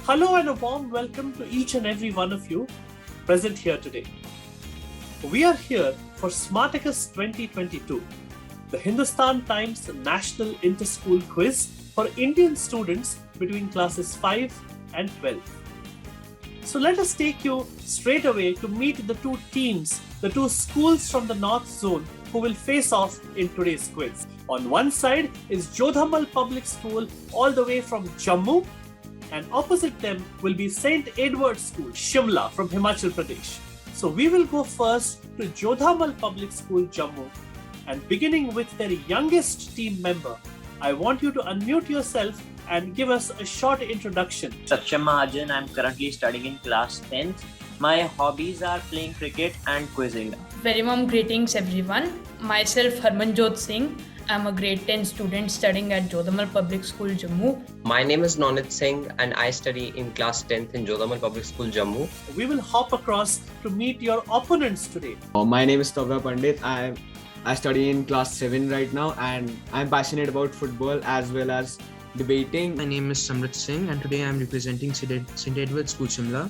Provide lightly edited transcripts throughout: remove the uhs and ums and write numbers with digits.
Hello and a warm welcome to each and every one of you present here today. We are here for Smartacus 2022, the Hindustan Times National Interschool Quiz for Indian students between classes 5 and 12. So let us take you straight away to meet the two teams, the two schools from the North Zone who will face off in today's quiz. On one side is Jodhamal Public School all the way from Jammu, and opposite them will be St. Edward's School, Shimla from Himachal Pradesh. So we will go first to Jodhamal Public School, Jammu, and beginning with their youngest team member, I want you to unmute yourself and give us a short introduction. Saksham Mahajan, I'm currently studying in class 10th. My hobbies are playing cricket and quizzing. Very warm greetings everyone. Myself Harmanjot Singh. I'm a grade 10 student studying at Jodhamal Public School, Jammu. My name is Nonit Singh and I study in class 10th in Jodhamal Public School, Jammu. We will hop across to meet your opponents today. My name is Tavya Pandit. I study in class 7 right now and I'm passionate about football as well as debating. My name is Samrat Singh and today I am representing St. Edward's School, Shimla.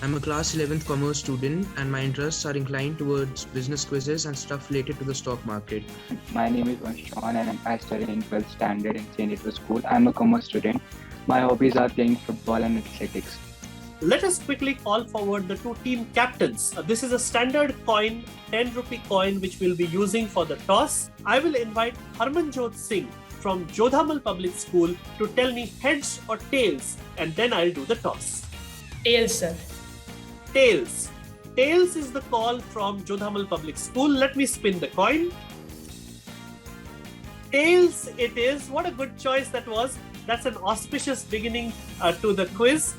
I'm a class 11th commerce student and my interests are inclined towards business quizzes and stuff related to the stock market. My name is Vanshawn and I study in 12th standard in St. Edward's School. I'm a commerce student. My hobbies are playing football and athletics. Let us quickly call forward the two team captains. This is a standard coin, 10 rupee coin, which we'll be using for the toss. I will invite Harmanjot Singh from Jodhamal Public School to tell me heads or tails, and then I'll do the toss. Tails, sir. Tails. Tails is the call from Jodhamal Public School. Let me spin the coin. Tails it is. What a good choice that was. That's an auspicious beginning to the quiz.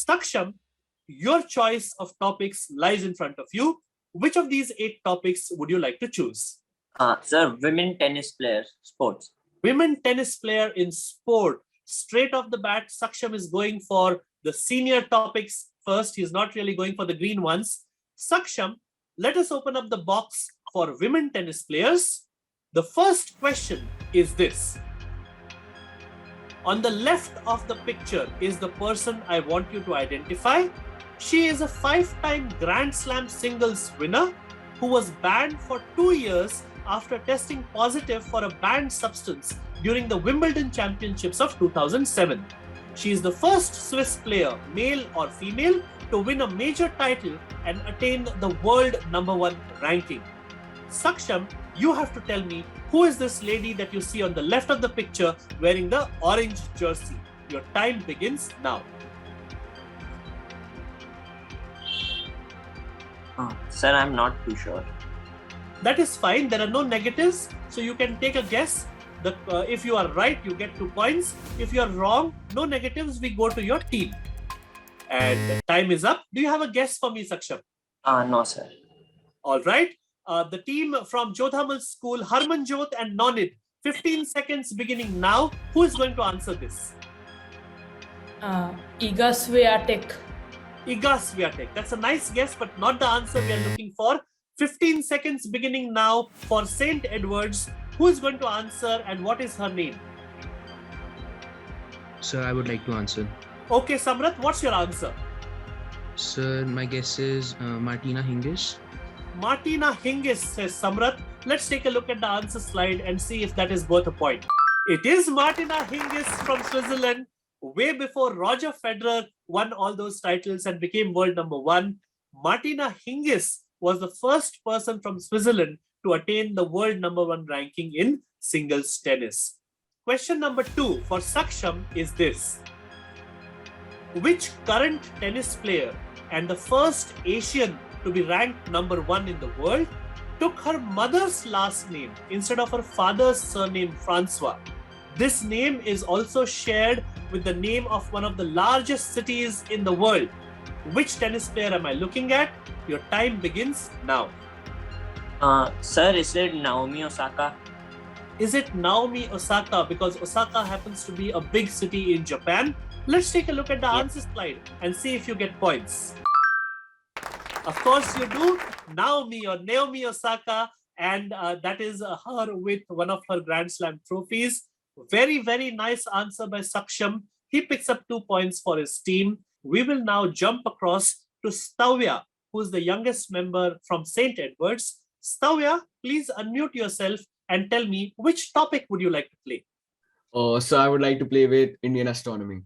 Saksham, your choice of topics lies in front of you. Which of these 8 topics would you like to choose? Sir, women tennis players, sports. Women tennis player in sport. Straight off the bat, Saksham is going for the senior topics first. He's not really going for the green ones. Saksham, let us open up the box for women tennis players. The first question is this. On the left of the picture is the person I want you to identify. She is a 5-time Grand Slam singles winner who was banned for 2 years after testing positive for a banned substance during the Wimbledon Championships of 2007. She is the first Swiss player, male or female, to win a major title and attain the world #1 ranking. Saksham, you have to tell me who is this lady that you see on the left of the picture wearing the orange jersey. Your time begins now. Sir, I'm not too sure. That is fine. There are no negatives, so you can take a guess. If you are right, you get 2 points. If you are wrong, no negatives, we go to your team. And time is up. Do you have a guess for me, Saksham? No, sir. All right. The team from Jodhamal School, Harmanjot and Nonit, 15 seconds beginning now. Who is going to answer this? Iga Swiatek. Iga Swiatek. That's a nice guess, but not the answer we are looking for. 15 seconds beginning now for St. Edward's. Who is going to answer and what is her name? Sir, I would like to answer. Okay, Samrat, what's your answer? Sir, my guess is Martina Hingis. Martina Hingis, says Samrat. Let's take a look at the answer slide and see if that is worth a point. It is Martina Hingis from Switzerland. Way before Roger Federer won all those titles and became world #1, Martina Hingis was the first person from Switzerland to attain the world #1 ranking in singles tennis. Question number 2 for Saksham is this. Which current tennis player and the first Asian to be ranked #1 in the world took her mother's last name instead of her father's surname Francois? This name is also shared with the name of one of the largest cities in the world. Which tennis player am I looking at? Your time begins now. Sir, is it Naomi Osaka? Is it Naomi Osaka? Because Osaka happens to be a big city in Japan. Let's take a look at the Yes. answer slide and see if you get points. Of course you do. Naomi or Naomi Osaka, and that is her with one of her Grand Slam trophies. Very, very nice answer by Saksham. He picks up 2 points for his team. We will now jump across to Stavya, who is the youngest member from St. Edward's. Stavya, please unmute yourself and tell me which topic would you like to play? So I would like to play with Indian astronomy.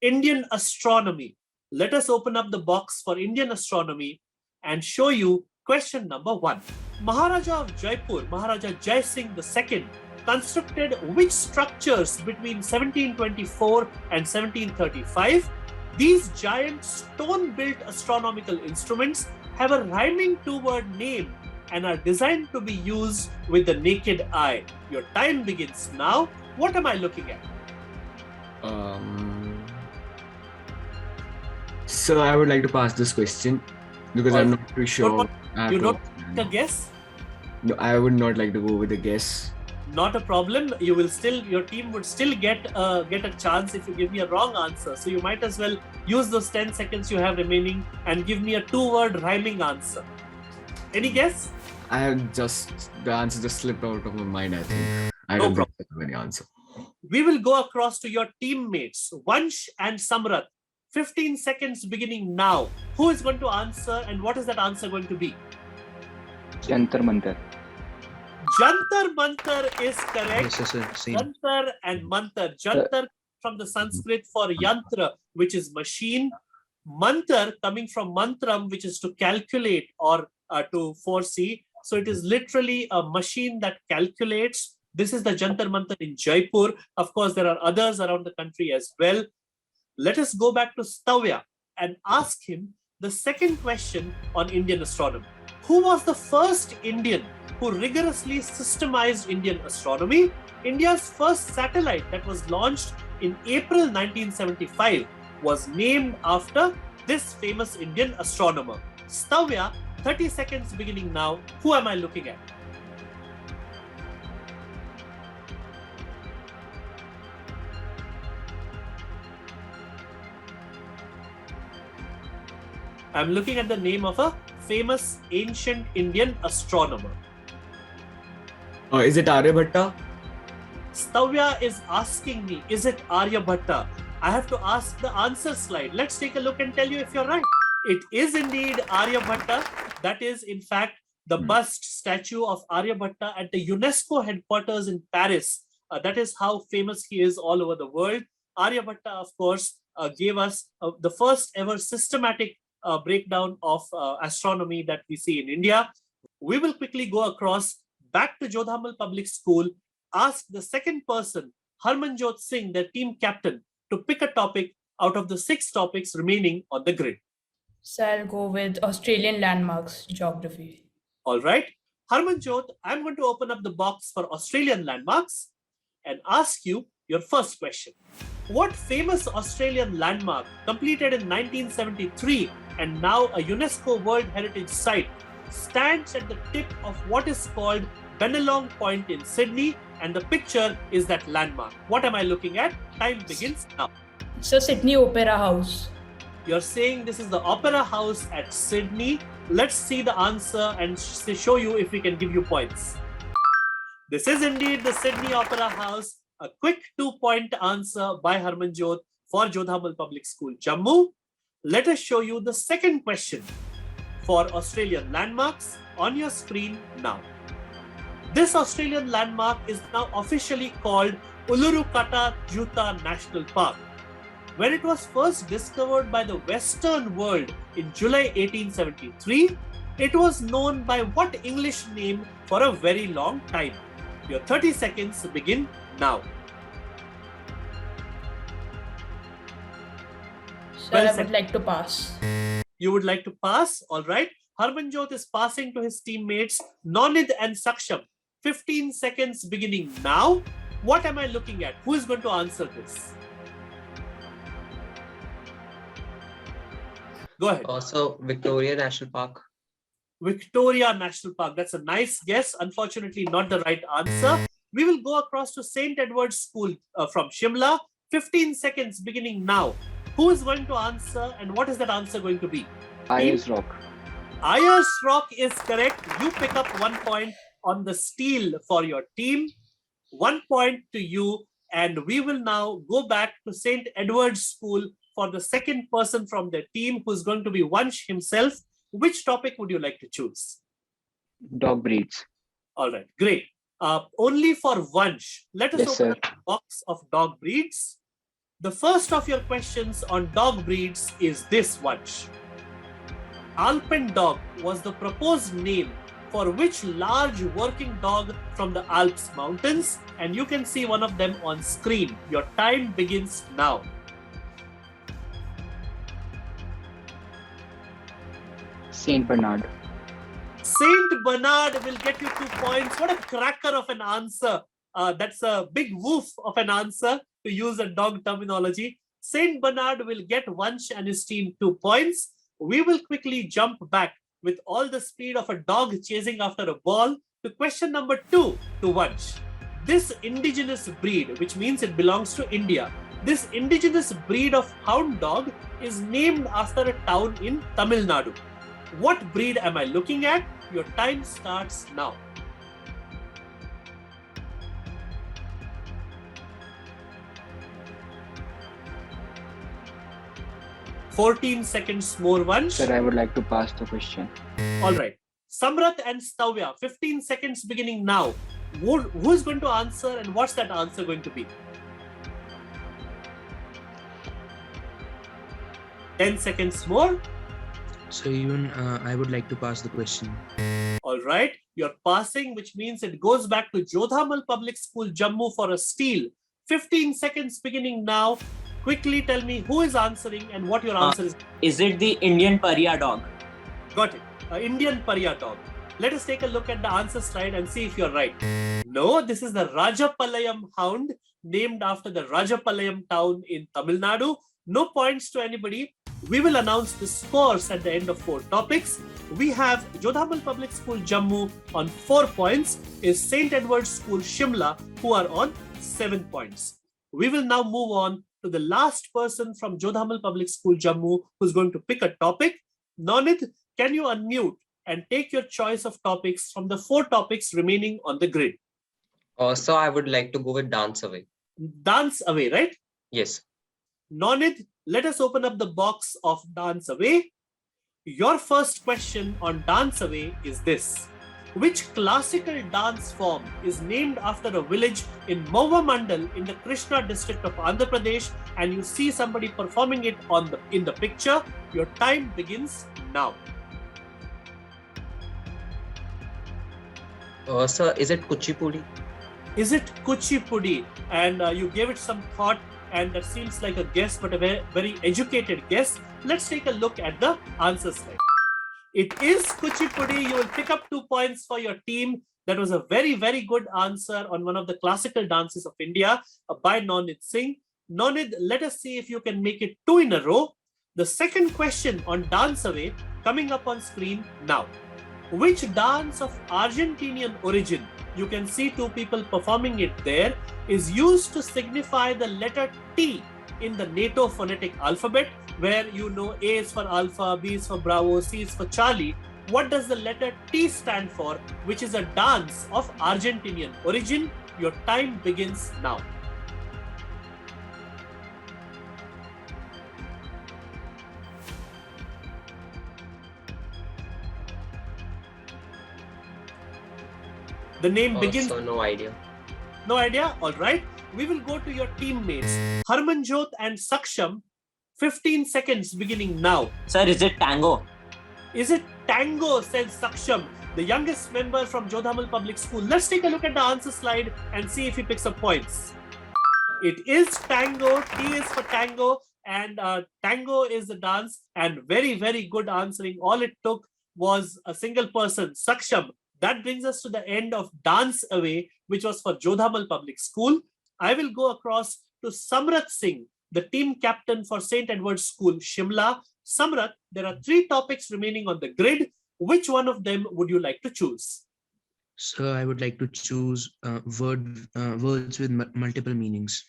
Indian astronomy. Let us open up the box for Indian astronomy and show you question number 1. Maharaja of Jaipur, Maharaja Jai Singh II, constructed which structures between 1724 and 1735? These giant stone-built astronomical instruments have a rhyming two-word name and are designed to be used with the naked eye. Your time begins now. What am I looking at? So I would like to pass this question because I'm not too sure. You don't take a guess? No, I would not like to go with a guess. Not a problem. You will still, your team would still get a chance if you give me a wrong answer. So you might as well use those 10 seconds you have remaining and give me a two-word rhyming answer. Any guess? The answer just slipped out of my mind, I think. I No don't problem. think I have any answer. We will go across to your teammates, Vansh and Samrat. 15 seconds beginning now. Who is going to answer and what is that answer going to be? Jantar Mantar. Jantar Mantar is correct. Yes, sir. Same. Jantar and Mantar. Jantar from the Sanskrit for yantra, which is machine. Mantar coming from mantram, which is to calculate or to foresee. So it is literally a machine that calculates. This is the Jantar Mantar in Jaipur. Of course, there are others around the country as well. Let us go back to Stavya and ask him the second question on Indian astronomy. Who was the first Indian who rigorously systemized Indian astronomy? India's first satellite that was launched in April 1975 was named after this famous Indian astronomer. Stavya, 30 seconds beginning now. Who am I looking at? I'm looking at the name of a famous ancient Indian astronomer. Is it Aryabhatta? Stavya is asking me, is it Aryabhatta? I have to ask the answer slide. Let's take a look and tell you if you're right. It is indeed Aryabhatta. That is, in fact, the bust statue of Aryabhatta at the UNESCO headquarters in Paris. That is how famous he is all over the world. Aryabhatta, of course, gave us the first ever systematic breakdown of astronomy that we see in India. We will quickly go across back to Jodhamal Public School, ask the second person, Harmanjot Singh, their team captain, to pick a topic out of the 6 topics remaining on the grid. So I'll go with Australian landmarks geography. All right. Harmanjot, I'm going to open up the box for Australian landmarks and ask you your first question. What famous Australian landmark, completed in 1973 and now a UNESCO World Heritage Site, stands at the tip of what is called Bennelong Point in Sydney, and the picture is that landmark? What am I looking at? Time begins now. So Sydney Opera House. You're saying this is the Opera House at Sydney. Let's see the answer and show you if we can give you points. This is indeed the Sydney Opera House. A quick 2-point answer by Harmanjot for Jodhamal Public School, Jammu. Let us show you the second question for Australian landmarks on your screen now. This Australian landmark is now officially called Uluru-Kata Tjuta National Park. When it was first discovered by the Western world in July 1873, it was known by what English name for a very long time? Your 30 seconds begin now. So Well I said. would like to pass. You would like to pass? All right. Harmanjot is passing to his teammates Nonid and Saksham. 15 seconds beginning now. What am I looking at? Who is going to answer this? Go ahead. Also, Victoria National Park. Victoria National Park. That's a nice guess. Unfortunately, not the right answer. We will go across to St. Edward's School from Shimla. 15 seconds beginning now. Who is going to answer and what is that answer going to be? IS Rock. Ayers Rock is correct. You pick up 1 point on the steal for your team. 1 point to you. And we will now go back to St. Edward's School for the second person from their team who is going to be Vansh himself. Which topic would you like to choose? Dog breeds. All right, great. Only for Vansh. Let us Yes, open sir. up the box of dog breeds. The first of your questions on dog breeds is this, Vansh. Alpendog was the proposed name for which large working dog from the Alps mountains? And you can see one of them on screen. Your time begins now. Saint Bernard. Saint Bernard will get you 2 points. What a cracker of an answer. That's a big woof of an answer, to use a dog terminology. Saint Bernard will get Vansh and his team 2 points. We will quickly jump back with all the speed of a dog chasing after a ball to question number 2 to Vansh. This indigenous breed, which means it belongs to India, this indigenous breed of hound dog is named after a town in Tamil Nadu. What breed am I looking at? Your time starts now. "14 seconds more, Vansh." Sir, I would like to pass the question. All right. Samrat and Stavya, 15 seconds beginning now. Who is going to answer and what's that answer going to be? 10 seconds more. So even I would like to pass the question. All right. You're passing, which means it goes back to Jodhamal Public School, Jammu for a steal. 15 seconds beginning now. Quickly tell me who is answering and what your answer is. Is it the Indian Pariya dog? Got it. Indian Pariya dog. Let us take a look at the answer slide and see if you're right. No, this is the Rajapalayam hound, named after the Rajapalayam town in Tamil Nadu. No points to anybody. We will announce the scores at the end of 4 topics. We have Jodhamal Public School Jammu on 4 points, is St. Edward's School Shimla, who are on 7 points. We will now move on to the last person from Jodhamal Public School Jammu who's going to pick a topic. Nonid, can you unmute and take your choice of topics from the 4 topics remaining on the grid? So I would like to go with dance away. Dance away, right? Yes. Nonid, let us open up the box of Dance Away. Your first question on Dance Away is this. Which classical dance form is named after a village in Mova Mandal in the Krishna district of Andhra Pradesh, and you see somebody performing it in the picture? Your time begins now. Sir, is it Kuchipudi? Is it Kuchipudi? And you gave it some thought, and that seems like a guess, but a very, very educated guess. Let's take a look at the answer slide. It is Kuchipudi. You will pick up 2 points for your team. That was a very, very good answer on one of the classical dances of India by Nonid Singh. Nonid, let us see if you can make it 2 in a row. The second question on Dance Away coming up on screen now. Which dance of Argentinian origin, you can see 2 people performing it there, is used to signify the letter T in the NATO phonetic alphabet, where you know A is for Alpha, B is for Bravo, C is for Charlie. What does the letter T stand for, which is a dance of Argentinian origin? Your time begins now. The name begins. So no idea. No idea? All right. We will go to your teammates. Harmanjot and Saksham, 15 seconds beginning now. Sir, is it tango? Is it tango, says Saksham, the youngest member from Jodhamal Public School. Let's take a look at the answer slide and see if he picks up points. It is tango. T is for tango, and tango is the dance, and very, very good answering. All it took was a single person, Saksham. That brings us to the end of Dance Away, which was for Jodhamal Public School. I will go across to Samrat Singh, the team captain for St. Edward's School, Shimla. Samrat, there are 3 topics remaining on the grid. Which one of them would you like to choose? So I would like to choose words with multiple meanings.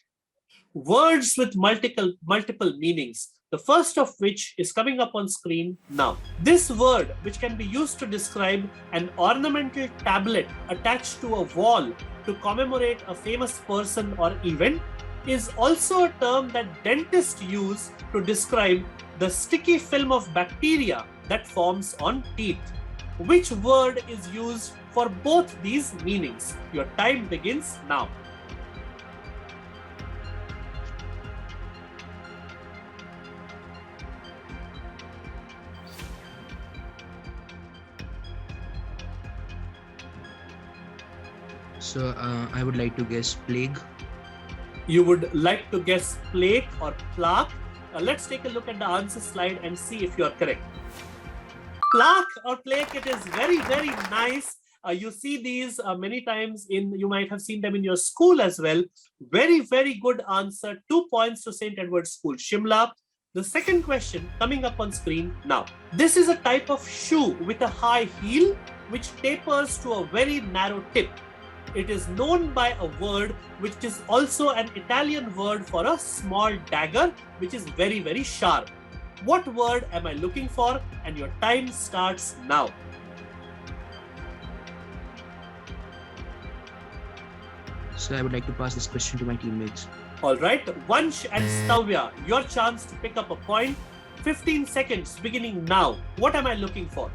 Words with multiple meanings. The first of which is coming up on screen now. This word, which can be used to describe an ornamental tablet attached to a wall to commemorate a famous person or event, is also a term that dentists use to describe the sticky film of bacteria that forms on teeth. Which word is used for both these meanings? Your time begins now. So I would like to guess plague. You would like to guess plague or plaque. Let's take a look at the answer slide and see if you are correct. Plaque or plague, it is very, very nice. You see these many times you might have seen them in your school as well. Very, very good answer. 2 points to St. Edward's School, Shimla. The second question coming up on screen now. This is a type of shoe with a high heel which tapers to a very narrow tip. It is known by a word which is also an Italian word for a small dagger, which is very, very sharp. What word am I looking for? And your time starts now. So I would like to pass this question to my teammates. All right, Vansh and Stavya, your chance to pick up a point. 15 seconds beginning now. What am I looking for?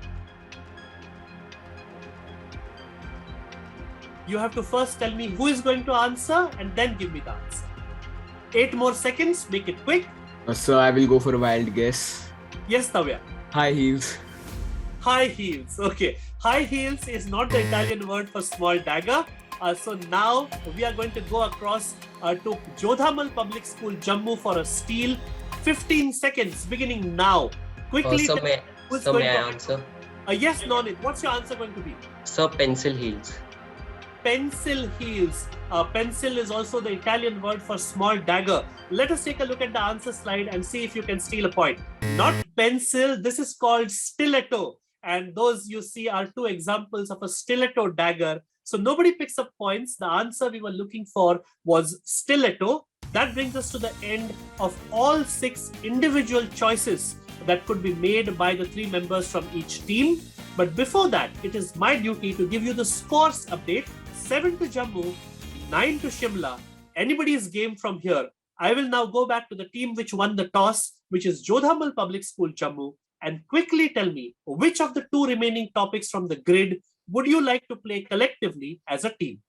You have to first tell me who is going to answer and then give me the answer. 8 more seconds, make it quick. So I will go for a wild guess. Yes, Tavya. High heels. High heels. Okay. High heels is not the Italian word for small dagger. So now we are going to go across to Jodhamal Public School, Jammu for a steal. 15 seconds beginning now. Quickly. So may I answer? Yes, Nonit. What's your answer going to be? So pencil heels. Pencil heels. Pencil is also the Italian word for small dagger. Let us take a look at the answer slide and see if you can steal a point. Not pencil, this is called stiletto. And those you see are 2 examples of a stiletto dagger. So nobody picks up points. The answer we were looking for was stiletto. That brings us to the end of all 6 individual choices that could be made by the 3 members from each team. But before that, it is my duty to give you the scores update. 7 to Jammu, 9 to Shimla. Anybody's game from here. I will now go back to the team which won the toss, which is Jodhamal Public School, Jammu, and quickly tell me which of the 2 remaining topics from the grid would you like to play collectively as a team?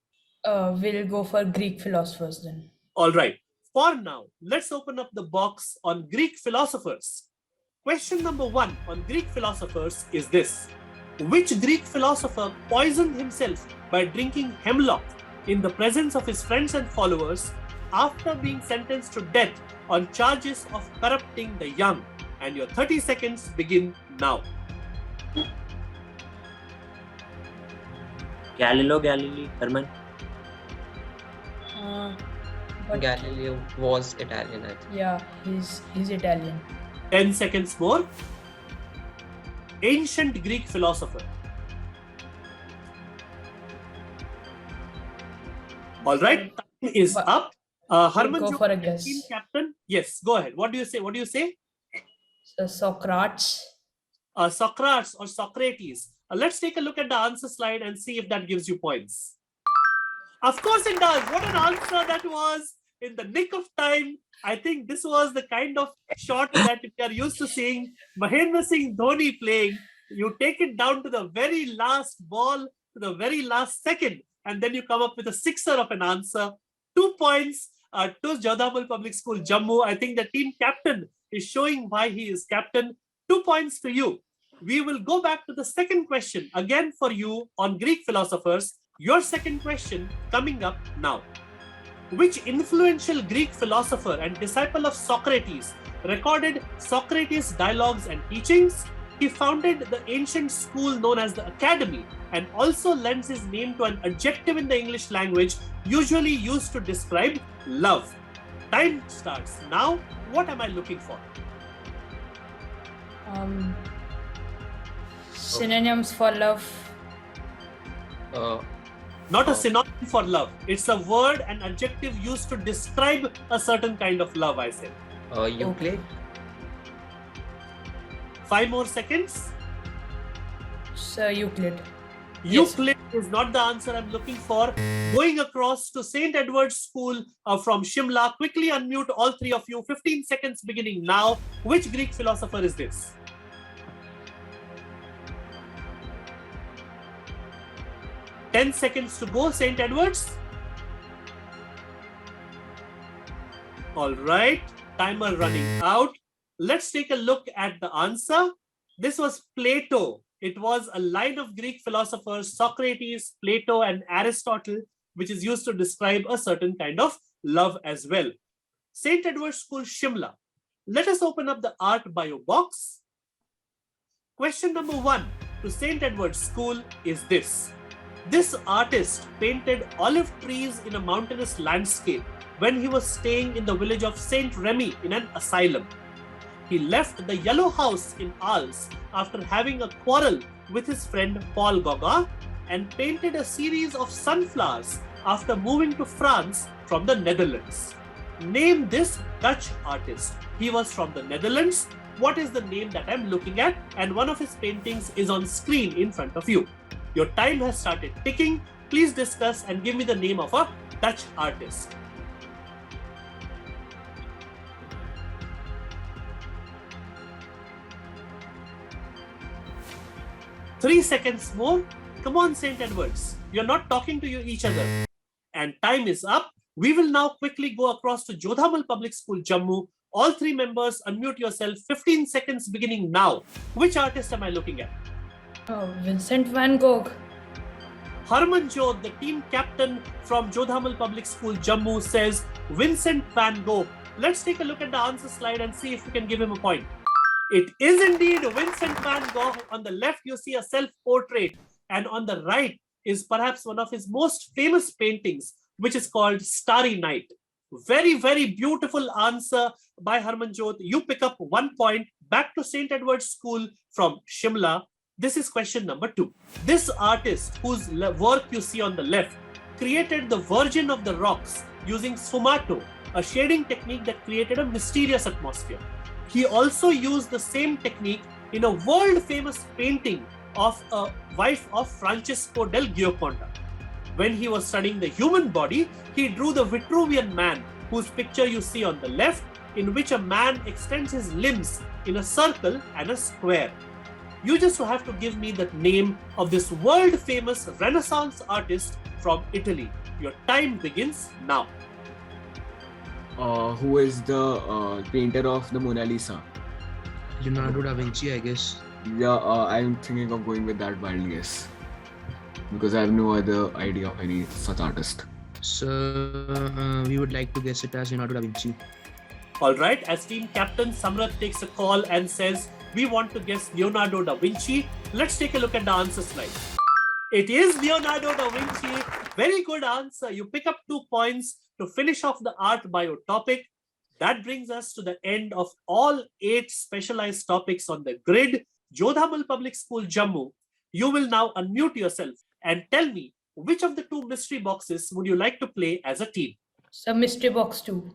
We'll go for Greek philosophers then. All right. For now, let's open up the box on Greek philosophers. Question number 1 on Greek philosophers is this. Which Greek philosopher poisoned himself by drinking hemlock in the presence of his friends and followers after being sentenced to death on charges of corrupting the young? And your 30 seconds begin now. Galileo Galilei, Herman. But Galileo was Italian, I think. yeah, he's Italian. 10 seconds more. Ancient Greek philosopher. All right, time is But- up. Harman, go for a guess. team captain. Yes, go ahead. What do you say? What do you say? Socrates. Socrates or Socrates. Let's take a look at the answer slide and see if that gives you points. Of course it does. What an answer that was in the nick of time. I think this was the kind of shot that we are used to seeing Mahendra Singh Dhoni playing. You take it down to the very last ball, to the very last second, and then you come up with a sixer of an answer. 2 points to Jodhamal Public School, Jammu. I think the team captain is showing why he is captain. 2 points to you. We will go back to the second question again for you on Greek philosophers. Your second question coming up now. Which influential Greek philosopher and disciple of Socrates recorded Socrates' dialogues and teachings? He founded the ancient school known as the Academy and also lends his name to an adjective in the English language usually used to describe love. Time starts now. What am I looking for? Synonyms for love. Not a Oh. synonym for love. It's a word and adjective used to describe a certain kind of love, I said. Euclid. 5 more seconds. Sir Euclid. Yes. Euclid is not the answer I'm looking for. Going across to St. Edward's School from Shimla. Quickly unmute all three of you. 15 seconds beginning now. Which Greek philosopher is this? Ten seconds to go, St. Edward's. All right, timer running out. Let's take a look at the answer. This was Plato. It was a line of Greek philosophers, Socrates, Plato, and Aristotle, which is used to describe a certain kind of love as well. St. Edward's School, Shimla. Let us open up the art bio box. Question number 1 to St. Edward's School is this. This artist painted olive trees in a mountainous landscape when he was staying in the village of St. Remy in an asylum. He left the yellow house in Arles after having a quarrel with his friend Paul Gauguin and painted a series of sunflowers after moving to France from the Netherlands. Name this Dutch artist. He was from the Netherlands. What is the name that I'm looking at? And one of his paintings is on screen in front of you. Your time has started ticking. Please discuss and give me the name of a Dutch artist. Three seconds more. Come on, St. Edward's. You're not talking to each other. And time is up. We will now quickly go across to Jodhamal Public School, Jammu. All three members, unmute yourself. 15 seconds beginning now. Which artist am I looking at? Oh, Vincent van Gogh. Harmanjot, the team captain from Jodhamal Public School, Jammu, says Vincent van Gogh. Let's take a look at the answer slide and see if we can give him a point. It is indeed Vincent van Gogh. On the left, you see a self-portrait, and on the right is perhaps one of his most famous paintings, which is called Starry Night. Very, very beautiful answer by Harmanjot. You pick up 1 point. Back to St. Edward's School from Shimla. This is question number 2. This artist, whose work you see on the left, created the Virgin of the Rocks using sfumato, a shading technique that created a mysterious atmosphere. He also used the same technique in a world-famous painting of a wife of Francesco del Gioconda. When he was studying the human body, he drew the Vitruvian Man, whose picture you see on the left, in which a man extends his limbs in a circle and a square. You just have to give me the name of this world-famous Renaissance artist from Italy. Your time begins now. Who is the painter of the Mona Lisa? Leonardo da Vinci, I guess. Yeah, I'm thinking of going with that wild guess because I have no other idea of any such artist. So we would like to guess it as Leonardo da Vinci. All right, as team captain, Samrat takes a call and says, we want to guess Leonardo da Vinci. Let's take a look at the answer slide. It is Leonardo da Vinci. Very good answer. You pick up 2 points to finish off the art bio topic. That brings us to the end of all 8 specialized topics on the grid. Jodhamal Public School, Jammu. You will now unmute yourself and tell me which of the 2 mystery boxes would you like to play as a team? Sir Mystery Box 2.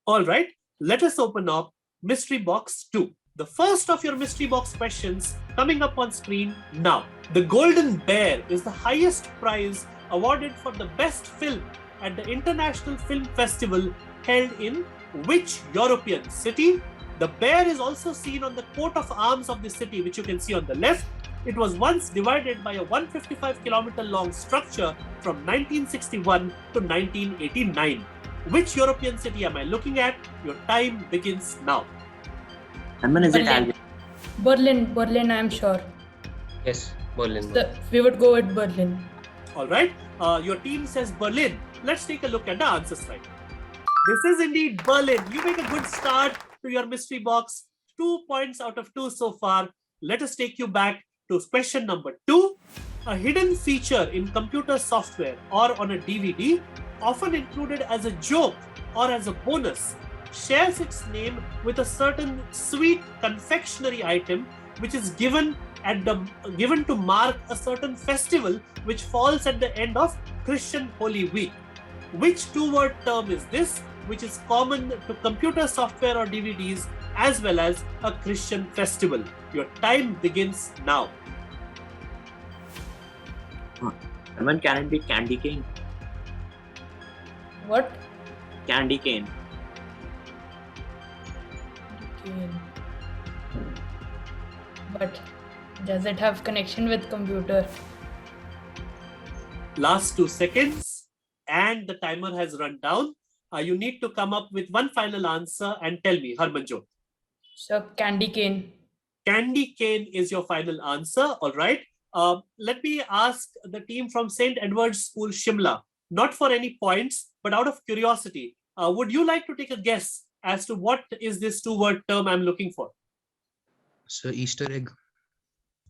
All right, let us open up Mystery Box 2. The first of your mystery box questions coming up on screen now. The Golden Bear is the highest prize awarded for the best film at the International Film Festival held in which European city? The bear is also seen on the coat of arms of the city, which you can see on the left. It was once divided by a 155-kilometer long structure from 1961 to 1989. Which European city am I looking at? Your time begins now. Is it Berlin. Berlin, I'm sure. Yes, Berlin. We would go with Berlin. All right, your team says Berlin. Let's take a look at the answer slide. This is indeed Berlin. You make a good start to your mystery box. 2 points out of 2 so far. Let us take you back to question number 2. A hidden feature in computer software or on a DVD, often included as a joke or as a bonus, shares its name with a certain sweet confectionery item which is given given to mark a certain festival which falls at the end of Christian Holy Week. Which two-word term is this, which is common to computer software or DVDs as well as a Christian festival? Your time begins now. Someone, can it be candy cane? What? Candy cane. Okay. But does it have connection with computer? Last 2 seconds and the timer has run down. You need to come up with one final answer and tell me, Harmanjot. So candy cane. Candy cane is your final answer. All right. Let me ask the team from St. Edward's School, Shimla, not for any points, but out of curiosity, would you like to take a guess as to what is this two-word term I'm looking for? So Easter egg.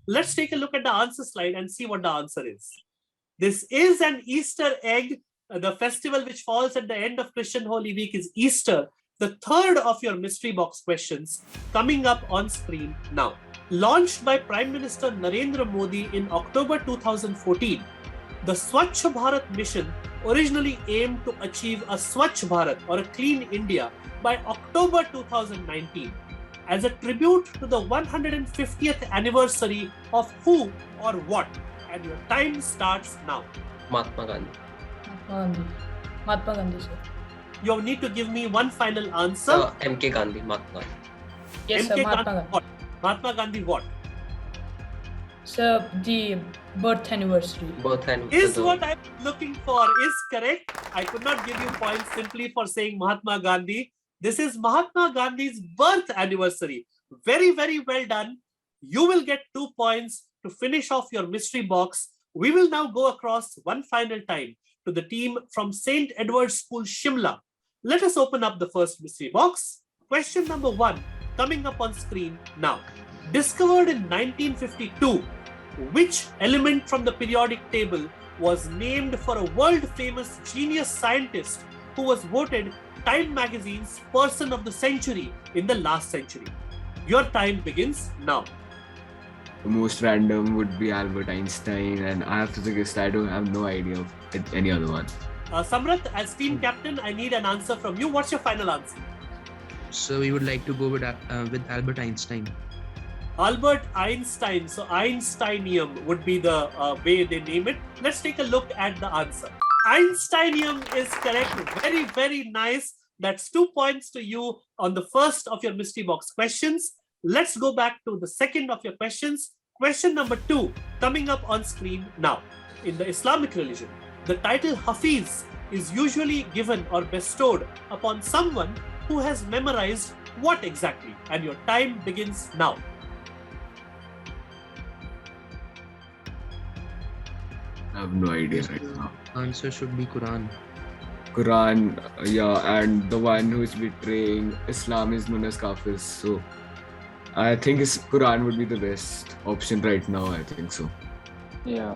Let's take a look at the answer slide and see what the answer is. This is an Easter egg. The festival which falls at the end of Christian Holy Week is Easter. The third of your mystery box questions coming up on screen now. Launched by Prime Minister Narendra Modi in October 2014, the Swachh Bharat mission originally aimed to achieve a Swachh Bharat or a clean India by October 2019 as a tribute to the 150th anniversary of who or what? And your time starts now. Mahatma Gandhi. Mahatma Gandhi, sir. You need to give me one final answer. MK Gandhi. Mahatma Gandhi. Yes, sir, MK Mahatma Gandhi Gandhi. what? Mahatma Gandhi what? Sir, the birth anniversary. Both and Is what I'm looking for is correct. I could not give you points simply for saying Mahatma Gandhi. This is Mahatma Gandhi's birth anniversary. Very, very well done. You will get 2 points to finish off your mystery box. We will now go across one final time to the team from St. Edward's School, Shimla. Let us open up the first mystery box. Question number 1 coming up on screen now. Discovered in 1952, which element from the periodic table was named for a world-famous genius scientist who was voted Time Magazine's Person of the Century in the last century? Your time begins now. The most random would be Albert Einstein, and I have to suggest I don't have no idea of any other one. Samrat, as team captain, I need an answer from you. What's your final answer? So we would like to go with Albert Einstein. Albert Einstein. So Einsteinium would be the way they name it. Let's take a look at the answer. Einsteinium is correct. Very, very nice. That's 2 points to you on the first of your mystery box questions. Let's go back to the second of your questions. Question number 2 coming up on screen now. In the Islamic religion, the title Hafiz is usually given or bestowed upon someone who has memorized what exactly? And your time begins now. I have no idea right now. Answer should be Quran. Quran, yeah, and the one who is betraying Islam is known as Kafir. So I think Quran would be the best option right now. I think so. Yeah.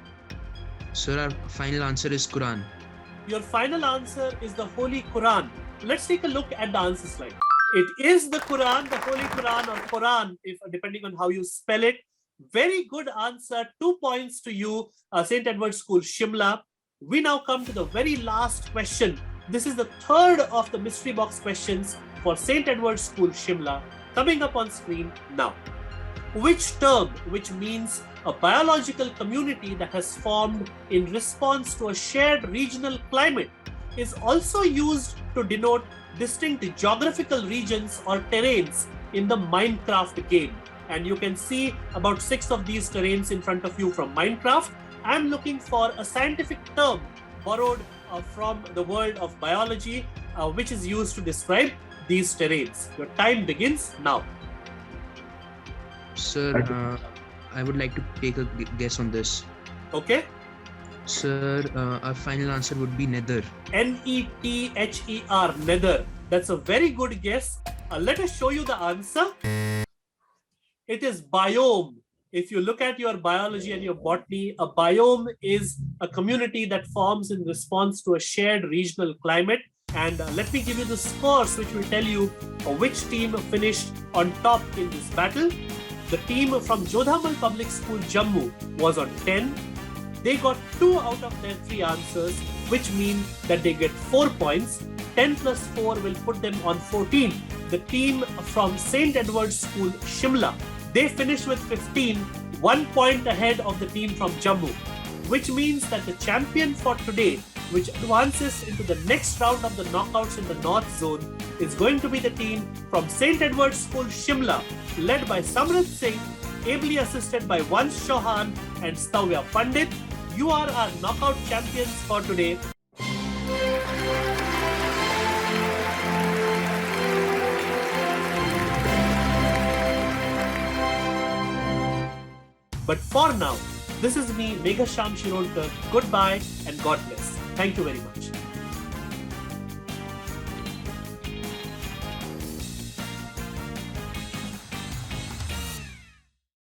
Sir, our final answer is Quran. Your final answer is the Holy Quran. Let's take a look at the answer slide. It is the Quran, the Holy Quran or Quran, if depending on how you spell it. Very good answer. 2 points to you, St. Edward's School, Shimla. We now come to the very last question. This is the third of the mystery box questions for St. Edward's School, Shimla, coming up on screen now. Which term, which means a biological community that has formed in response to a shared regional climate, is also used to denote distinct geographical regions or terrains in the Minecraft game? And you can see about 6 of these terrains in front of you from Minecraft. I'm looking for a scientific term borrowed from the world of biology, which is used to describe these terrains. Your time begins now. Sir, I would like to take a guess on this. Okay. Sir, our final answer would be nether. Nether, nether. That's a very good guess. Let us show you the answer. It is biome. If you look at your biology and your botany, a biome is a community that forms in response to a shared regional climate. And let me give you the scores, which will tell you which team finished on top in this battle. The team from Jodhamal Public School, Jammu was on 10. They got 2 out of their 3 answers, which mean that they get 4 points. 10 plus 4 will put them on 14. The team from St. Edward's School, Shimla, they finished with 15, 1 point ahead of the team from Jammu, which means that the champion for today, which advances into the next round of the knockouts in the North Zone, is going to be the team from St. Edward's School, Shimla, led by Samrat Singh, ably assisted by Vansh Chauhan and Stavya Pandit. You are our knockout champions for today. But for now, this is me, Meghasham Shirodkar. Goodbye and God bless. Thank you very much.